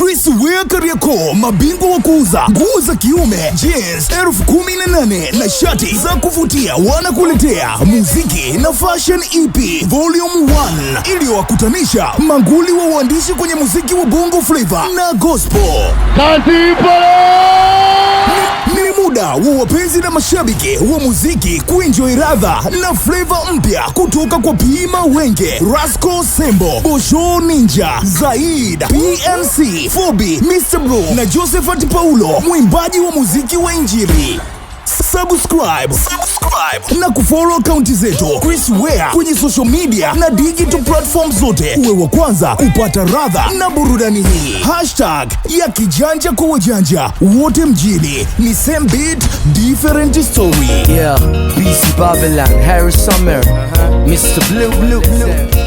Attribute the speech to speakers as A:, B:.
A: Chris Weah Kariakoo, mabingwa wa kuuza nguo za kiume, jeans 18,000 na shati za kuvutia, wanakuletea Muziki na Fashion EP Volume 1 iliyowakutanisha manguli wa uandishi kwenye muziki wa Bongo Flava na Gospel. Ni muda wa wapenzi na mashabiki wa muziki kuenjoy radha na flavor mpya kutoka kwa Pima Wenge, Rasco Sembo, Bosho Ninja, Zaid, PNC, Fobi, Mr. Blue na Josephat Paulo, mwimbaji wa muziki wa Injili. Subscribe na kufollow akaunti zetu Chris Weah kwenye social media na digital platform zote, uwe wa kwanza kupata radha na burudani hii. #ya kijanja kwa wajanja wote mjini ni same beat different story.
B: Yeah, BC Babylon, Harry Summer, Mr. Blue.